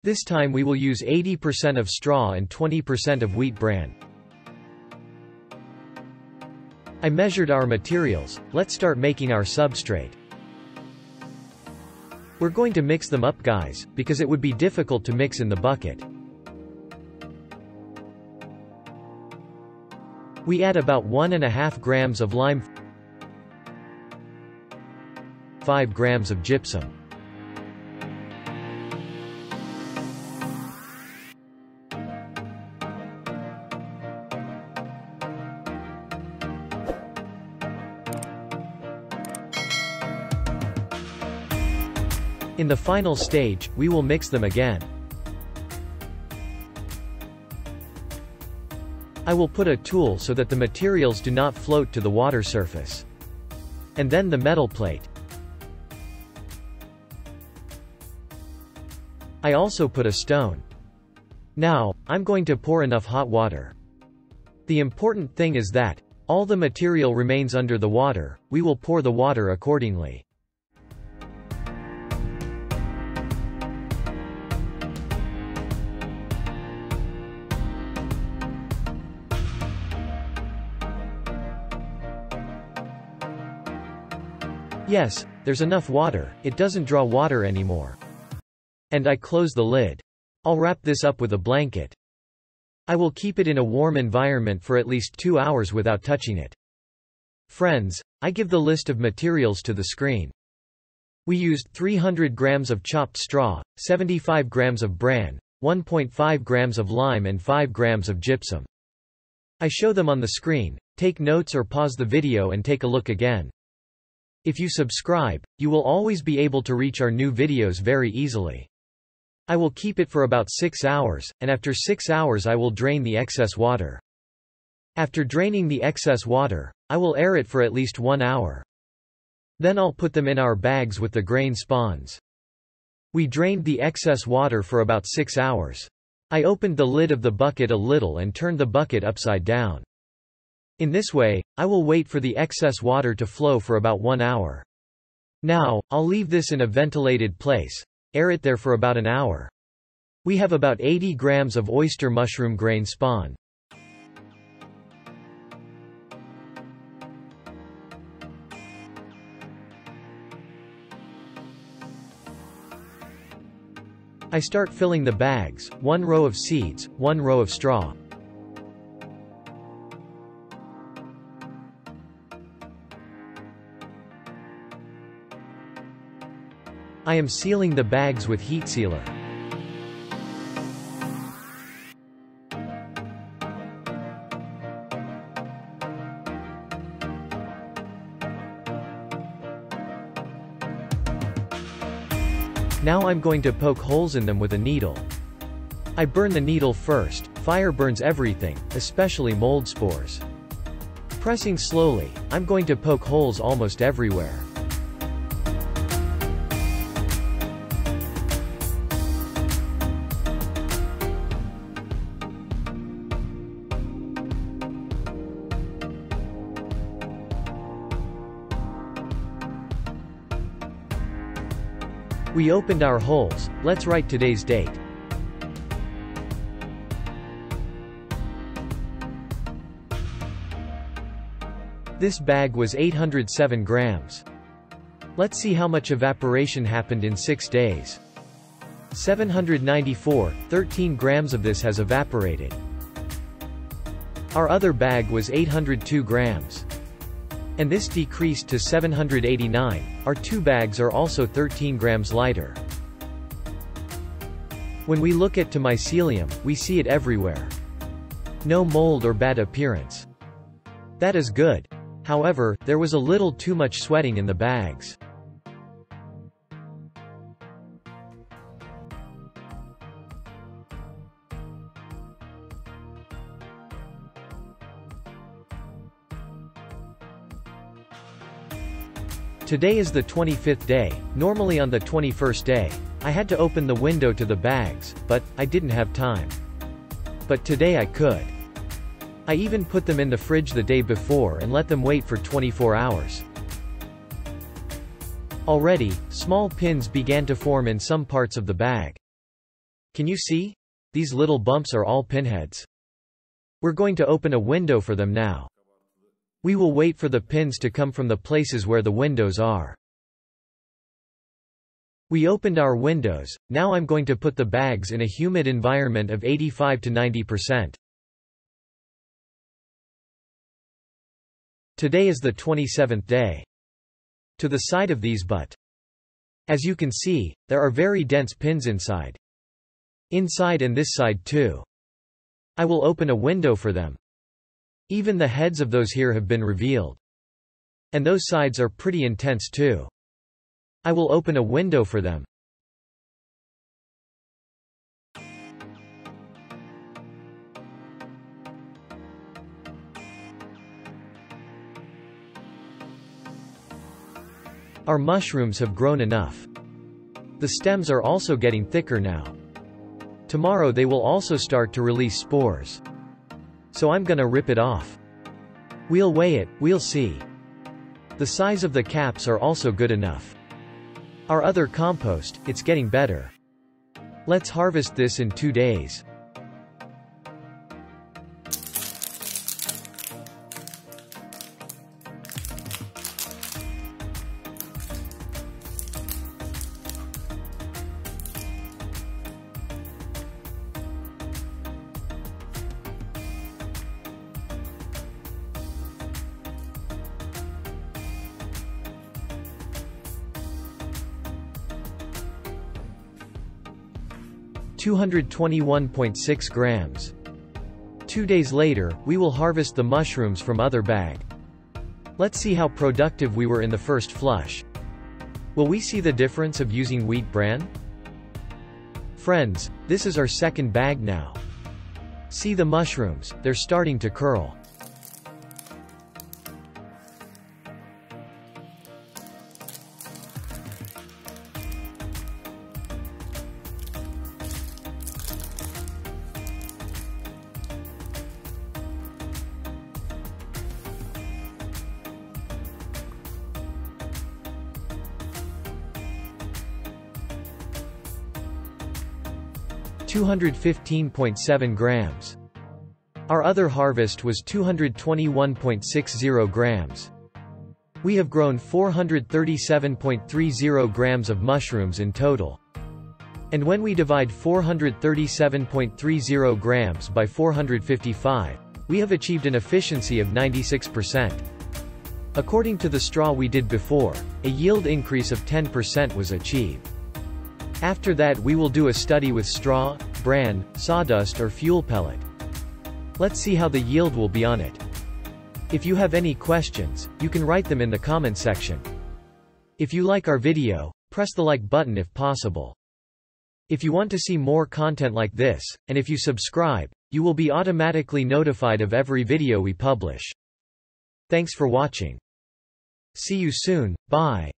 This time we will use 80% of straw and 20% of wheat bran. I measured our materials. Let's start making our substrate. We're going to mix them up, guys, because it would be difficult to mix in the bucket. We add about 1.5 grams of lime, 5 grams of gypsum. In the final stage, we will mix them again. I will put a tool so that the materials do not float to the water surface. And then the metal plate. I also put a stone. Now, I'm going to pour enough hot water. The important thing is that all the material remains under the water. We will pour the water accordingly. Yes, there's enough water, it doesn't draw water anymore. And I close the lid. I'll wrap this up with a blanket. I will keep it in a warm environment for at least 2 hours without touching it. Friends, I give the list of materials to the screen. We used 300 grams of chopped straw, 75 grams of bran, 1.5 grams of lime and 5 grams of gypsum. I show them on the screen. Take notes or pause the video and take a look again. If you subscribe, you will always be able to reach our new videos very easily. I will keep it for about 6 hours, and after 6 hours I will drain the excess water. After draining the excess water, I will air it for at least 1 hour. Then I'll put them in our bags with the grain spawns. We drained the excess water for about 6 hours. I opened the lid of the bucket a little and turned the bucket upside down. In this way, I will wait for the excess water to flow for about 1 hour. Now, I'll leave this in a ventilated place. Air it there for about an hour. We have about 80 grams of oyster mushroom grain spawn. I start filling the bags, 1 row of seeds, 1 row of straw. I am sealing the bags with heat sealer. Now I'm going to poke holes in them with a needle. I burn the needle first. Fire burns everything, especially mold spores. Pressing slowly, I'm going to poke holes almost everywhere. We opened our holes. Let's write today's date. This bag was 807 grams. Let's see how much evaporation happened in 6 days. 794, 13 grams of this has evaporated. Our other bag was 802 grams. And this decreased to 789. Our 2 bags are also 13 grams lighter. When we look at mycelium, we see it everywhere. No mold or bad appearance. That is good. However, there was a little too much sweating in the bags. Today is the 25th day. Normally on the 21st day, I had to open the window to the bags, but I didn't have time. But today I could. I even put them in the fridge the day before and let them wait for 24 hours. Already, small pins began to form in some parts of the bag. Can you see? These little bumps are all pinheads. We're going to open a window for them now. We will wait for the pins to come from the places where the windows are. We opened our windows, now I'm going to put the bags in a humid environment of 85 to 90%. Today is the 27th day. To the side of these but. As you can see, there are very dense pins inside. Inside and this side too. I will open a window for them. Even the heads of those here have been revealed. And those sides are pretty intense too. I will open a window for them. Our mushrooms have grown enough. The stems are also getting thicker now. Tomorrow they will also start to release spores. So I'm gonna rip it off. We'll weigh it, we'll see. The size of the caps are also good enough. Our other compost, it's getting better. Let's harvest this in 2 days. (221.6 grams). 2 days later, we will harvest the mushrooms from other bag. Let's see how productive we were in the first flush. Will we see the difference of using wheat bran? Friends, this is our second bag now. See the mushrooms, they're starting to curl. (215.7 grams). Our other harvest was 221.60 grams. We have grown 437.30 grams of mushrooms in total. And when we divide 437.30 grams by 455, we have achieved an efficiency of 96%. According to the straw we did before, a yield increase of 10% was achieved. After that we will do a study with straw, bran, sawdust or fuel pellet. Let's see how the yield will be on it. If you have any questions, you can write them in the comment section. If you like our video, press the like button if possible. If you want to see more content like this, and if you subscribe, you will be automatically notified of every video we publish. Thanks for watching. See you soon, bye.